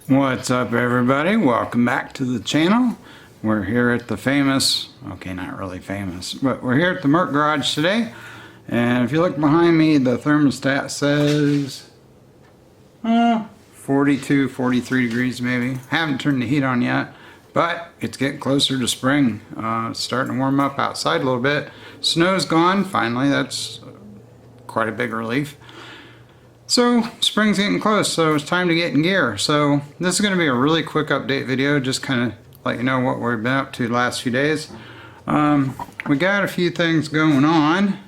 What's up, everybody? Welcome back to the channel. We're here at the famous, okay, not really famous, but we're here at the Merc Garage today. And if you look behind me, the thermostat says 42, 43 degrees maybe. Haven't turned the heat on yet, but it's getting closer to spring. It's starting to warm up outside a little bit. Snow's gone, finally. That's quite a big relief. So spring's getting close, so it's time to get in gear. So this is going to be a really quick update video, just kind of let you know what we've been up to the last few days. We got a few things going on.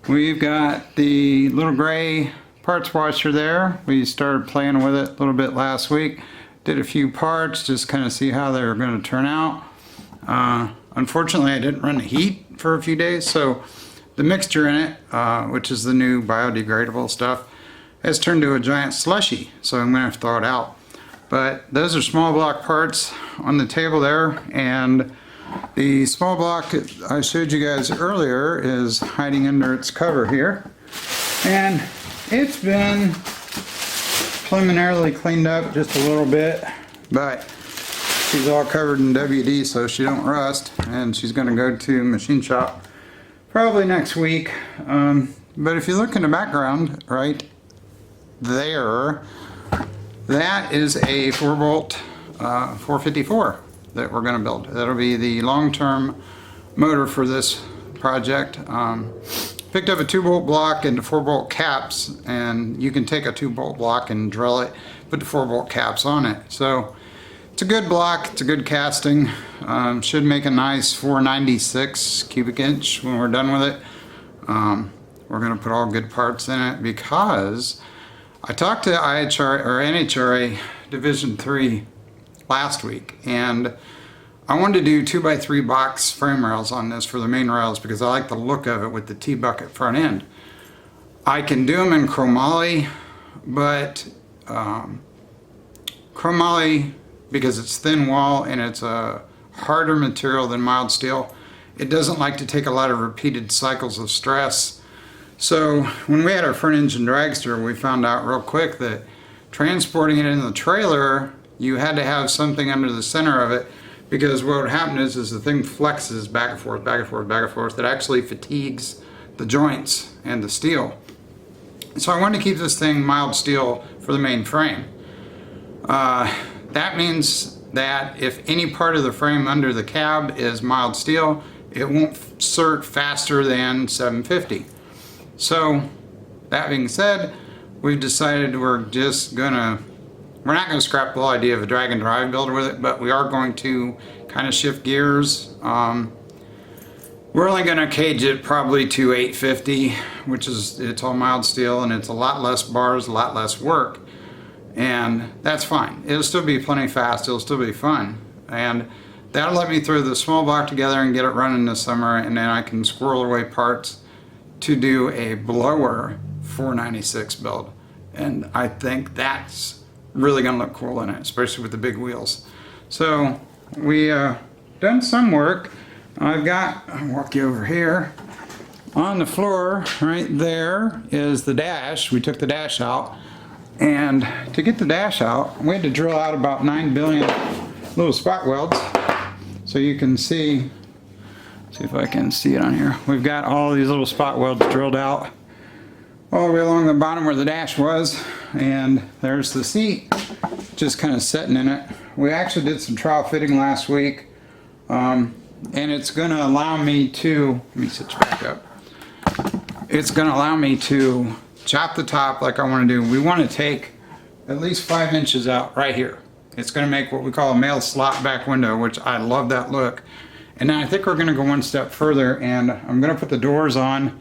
We've got the little gray parts washer there. We started playing with it a little bit last week. Did a few parts, just kind of see how they were going to turn out. Unfortunately, I didn't run the heat for a few days, so the mixture in it, which is the new biodegradable stuff, has turned to a giant slushy, so I'm going to have to throw it out. But those are small block parts on the table there, and the small block I showed you guys earlier is hiding under its cover here. And it's been preliminarily cleaned up just a little bit, but she's all covered in WD so she don't rust, and she's going to go to machine shop probably next week. But if you look in the background right there, that is a 4-bolt 454 that we're going to build. That'll be the long-term motor for this project. Picked up a 2-bolt block and 4-bolt caps, and you can take a 2-bolt block and drill it, put the 4-bolt caps on it. So it's a good block, it's a good casting. Should make a nice 496 cubic inch when we're done with it. We're going to put all good parts in it because I talked to NHRA Division 3 last week, and I wanted to do 2x3 box frame rails on this for the main rails because I like the look of it with the T-bucket front end. I can do them in chromoly, but chromoly, because it's thin wall and it's a harder material than mild steel, it doesn't like to take a lot of repeated cycles of stress. So when we had our front engine dragster, we found out real quick that transporting it in the trailer, you had to have something under the center of it, because what would happen is the thing flexes back and forth, back and forth, back and forth. It actually fatigues the joints and the steel. So I wanted to keep this thing mild steel for the main frame. That means that if any part of the frame under the cab is mild steel, it won't cert faster than 750. So that being said, we've decided we're not going to scrap the whole idea of a drag and drive builder with it, but we are going to kind of shift gears. We're only going to cage it probably to 850, which is, it's all mild steel and it's a lot less bars, a lot less work. And that's fine. It'll still be plenty fast, it'll still be fun. And that'll let me throw the small block together and get it running this summer, and then I can squirrel away parts to do a blower 496 build. And I think that's really gonna look cool in it, especially with the big wheels. So we done some work. I'll walk you over here. On the floor right there is the dash. We took the dash out, and to get the dash out we had to drill out about 9 billion little spot welds. So you can see if I can see it on here. We've got all these little spot welds drilled out all the way along the bottom where the dash was, and there's the seat just kind of sitting in it. We actually did some trial fitting last week, and it's going to allow me to, let me sit you back up. It's going to allow me to chop the top like I want to do. We want to take at least 5 inches out right here. It's going to make what we call a male slot back window, which I love that look. And then I think we're going to go one step further, and I'm going to put the doors on.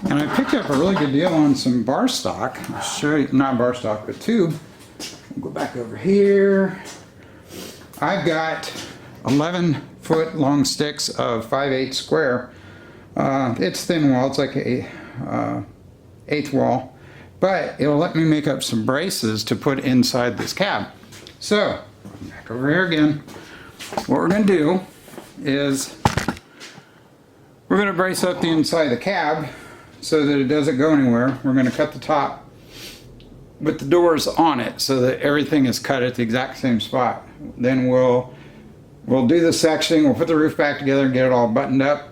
And I picked up a really good deal on some bar stock. I'll show you, not bar stock, but tube. We'll go back over here. I've got 11-foot long sticks of 5/8 square. It's thin wall, it's like a 1/8 wall. But it'll let me make up some braces to put inside this cab. So, back over here again. What we're going to do is we're going to brace up the inside of the cab so that it doesn't go anywhere. We're going to cut the top with the doors on it so that everything is cut at the exact same spot. Then we'll do the sectioning, we'll put the roof back together and get it all buttoned up.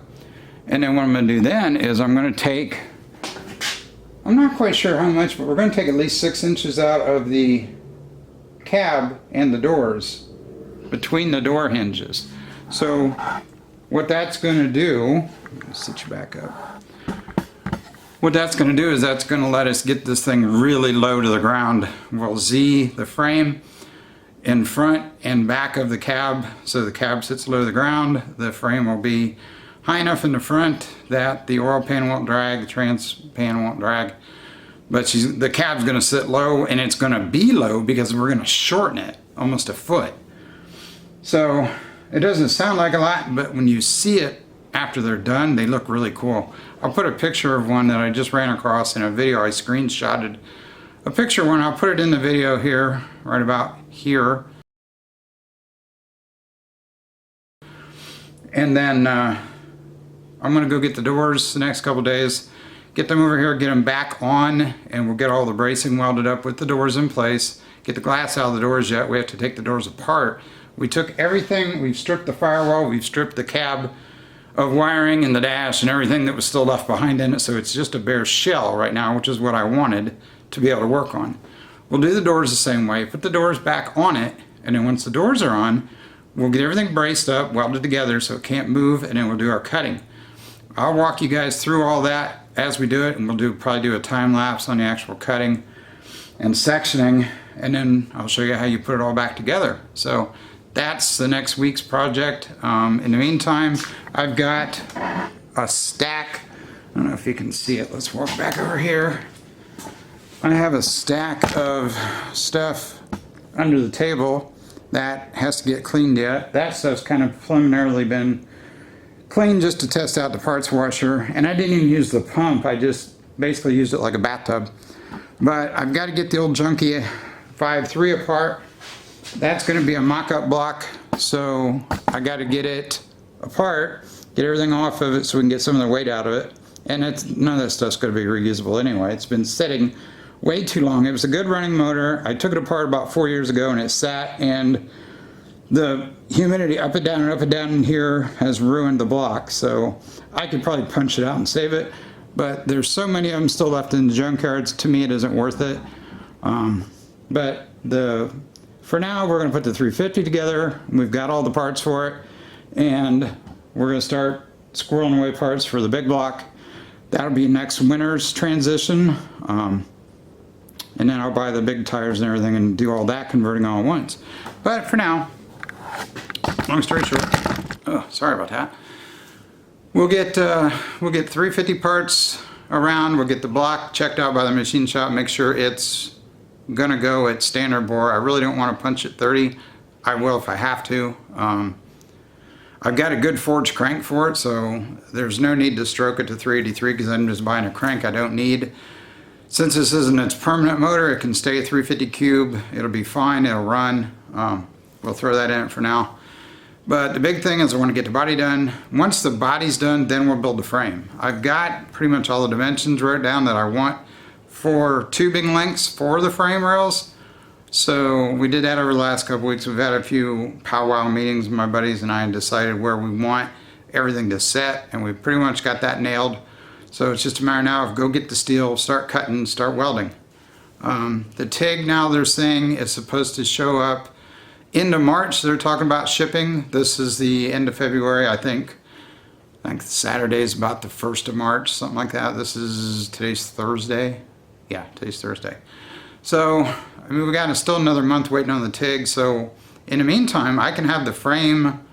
And then what I'm going to do then is I'm going to take, I'm not quite sure how much, but we're going to take at least 6 inches out of the cab and the doors between the door hinges. So what that's going to do, sit you back up. What that's going to do is that's going to let us get this thing really low to the ground. We'll Z the frame in front and back of the cab so the cab sits low to the ground. The frame will be high enough in the front that the oil pan won't drag, the trans pan won't drag. But the cab's going to sit low, and it's going to be low because we're going to shorten it almost a foot. So it doesn't sound like a lot, but when you see it after they're done, they look really cool. I'll put a picture of one that I just ran across in a video. I screenshotted a picture of one. I'll put it in the video here, right about here. And then I'm going to go get the doors the next couple days, get them over here, get them back on, and we'll get all the bracing welded up with the doors in place. Get the glass out of the doors yet. We have to take the doors apart. We took everything, we've stripped the firewall, we've stripped the cab of wiring and the dash and everything that was still left behind in it, so it's just a bare shell right now, which is what I wanted to be able to work on. We'll do the doors the same way, put the doors back on it, and then once the doors are on, we'll get everything braced up, welded together so it can't move, and then we'll do our cutting. I'll walk you guys through all that as we do it, and we'll probably do a time lapse on the actual cutting and sectioning, and then I'll show you how you put it all back together. So that's the next week's project. In the meantime, I've got a stack. I don't know if you can see it. Let's walk back over here. I have a stack of stuff under the table that has to get cleaned yet. That stuff's kind of preliminarily been cleaned just to test out the parts washer, and I didn't even use the pump. I just basically used it like a bathtub. But I've got to get the old junky 5.3 apart. That's going to be a mock-up block, so I got to get it apart, get everything off of it so we can get some of the weight out of it. And none of that stuff's going to be reusable anyway. It's been sitting way too long. It was a good running motor. I took it apart about 4 years ago and it sat, and the humidity up and down in here has ruined the block. So I could probably punch it out and save it, but there's so many of them still left in the junkyards. To me, it isn't worth it. For now, we're going to put the 350 together. We've got all the parts for it, and we're going to start squirreling away parts for the big block. That'll be next winter's transition, and then I'll buy the big tires and everything and do all that converting all at once. But for now, long story short, oh, sorry about that. We'll get 350 parts around. We'll get the block checked out by the machine shop, make sure it's gonna go at standard bore. I really don't want to punch at 30. I will if I have to. I've got a good forged crank for it, so there's no need to stroke it to 383 because I'm just buying a crank I don't need. Since this isn't its permanent motor, it can stay 350 cube. It'll be fine, it'll run. We'll throw that in for now. But the big thing is I want to get the body done. Once the body's done, then we'll build the frame. I've got pretty much all the dimensions wrote down that I want for tubing lengths for the frame rails. So we did that over the last couple weeks. We've had a few powwow meetings with my buddies and I, and decided where we want everything to set, and we've pretty much got that nailed. So it's just a matter now of go get the steel, start cutting, start welding. The TIG now they're saying is supposed to show up into March. They're talking about shipping. This is the end of February, I think. I think Saturday is about the 1st of March, something like that. Today's Thursday. Yeah, today's Thursday. So, I mean, we got still another month waiting on the TIG. So, in the meantime, I can have the frame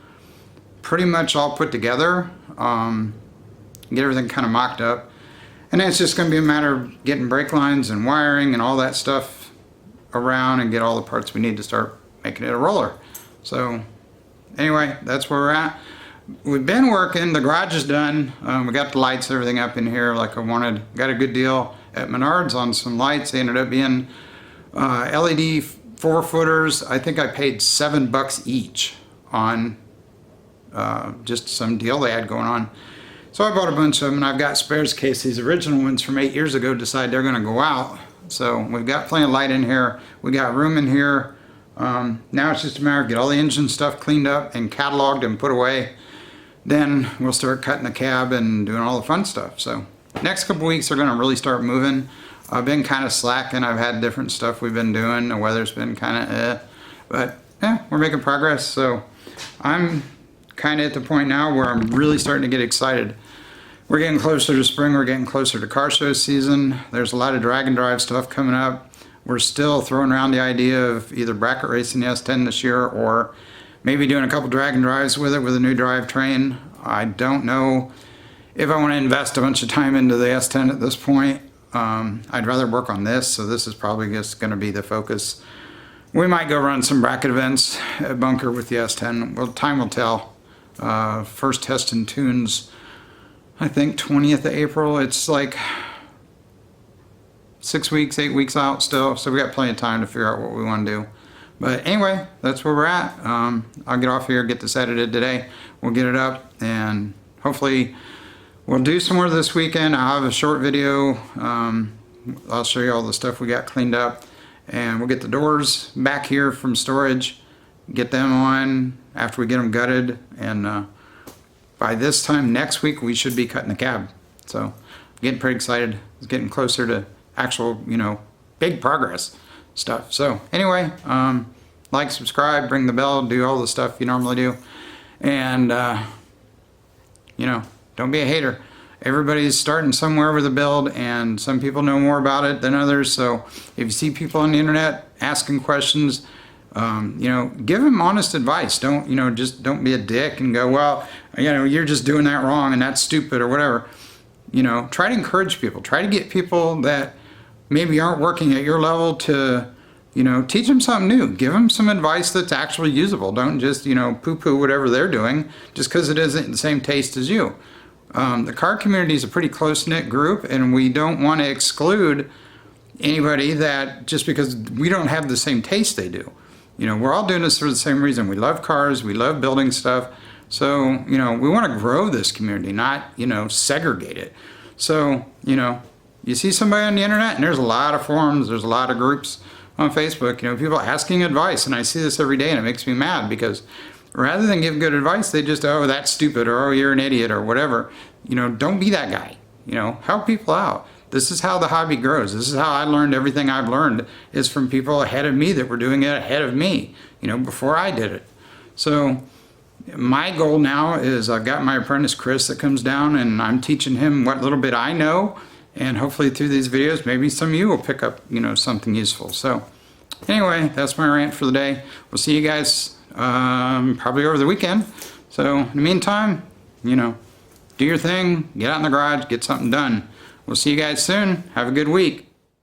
pretty much all put together, get everything kind of mocked up. And then it's just going to be a matter of getting brake lines and wiring and all that stuff around and get all the parts we need to start making it a roller. So, anyway, that's where we're at. We've been working, the garage is done. We got the lights, everything up in here like I wanted. Got a good deal at Menards on some lights. They ended up being LED 4-footers. I think I paid $7 each on just some deal they had going on. So I bought a bunch of them, and I've got spares in case these original ones from 8 years ago decide they're going to go out. So we've got plenty of light in here. We got room in here. Now it's just a matter of get all the engine stuff cleaned up and cataloged and put away. Then we'll start cutting the cab and doing all the fun stuff. So next couple weeks are going to really start moving. I've been kind of slacking. I've had different stuff we've been doing. The weather's been kind of but yeah, we're making progress. So I'm kind of at the point now where I'm really starting to get excited. We're getting closer to spring. We're getting closer to car show season. There's a lot of drag and drive stuff coming up. We're still throwing around the idea of either bracket racing the S10 this year or maybe doing a couple drag and drives with it with a new drivetrain. I don't know if I want to invest a bunch of time into the S10 at this point. I'd rather work on this, so this is probably just going to be the focus. We might go run some bracket events at Bunker with the S10. Well, time will tell. First test and tunes, I think 20th of April. It's like 6 weeks, 8 weeks out still, so we got plenty of time to figure out what we want to do. But anyway, that's where we're at. I'll get off here, get this edited today. We'll get it up, and hopefully we'll do some more this weekend. I'll have a short video. I'll show you all the stuff we got cleaned up, and we'll get the doors back here from storage, get them on after we get them gutted, and by this time next week we should be cutting the cab. So I'm getting pretty excited. It's getting closer to actual, big progress stuff. So anyway, like, subscribe, ring the bell, do all the stuff you normally do, and don't be a hater. Everybody's starting somewhere with a build, and some people know more about it than others. So if you see people on the internet asking questions, give them honest advice. Don't just don't be a dick and go, well, you're just doing that wrong and that's stupid or whatever. Try to encourage people. Try to get people that maybe aren't working at your level to teach them something new. Give them some advice that's actually usable. Don't just poo-poo whatever they're doing just because it isn't the same taste as you. The car community is a pretty close-knit group, and we don't want to exclude anybody that just because we don't have the same taste they do. We're all doing this for the same reason. We love cars, we love building stuff. So, we want to grow this community, not, segregate it. So, you see somebody on the internet, and there's a lot of forums, there's a lot of groups on Facebook, people asking advice, and I see this every day, and it makes me mad because rather than give good advice, they just, oh, that's stupid, or oh, you're an idiot, or whatever. Don't be that guy. Help people out. This is how the hobby grows. This is how I learned everything I've learned is from people ahead of me that were doing it ahead of me, before I did it. So my goal now is I've got my apprentice Chris that comes down, and I'm teaching him what little bit I know, and hopefully through these videos, maybe some of you will pick up, something useful. So anyway, that's my rant for the day. We'll see you guys probably over the weekend. So in the meantime, do your thing, get out in the garage, get something done. We'll see you guys soon. Have a good week.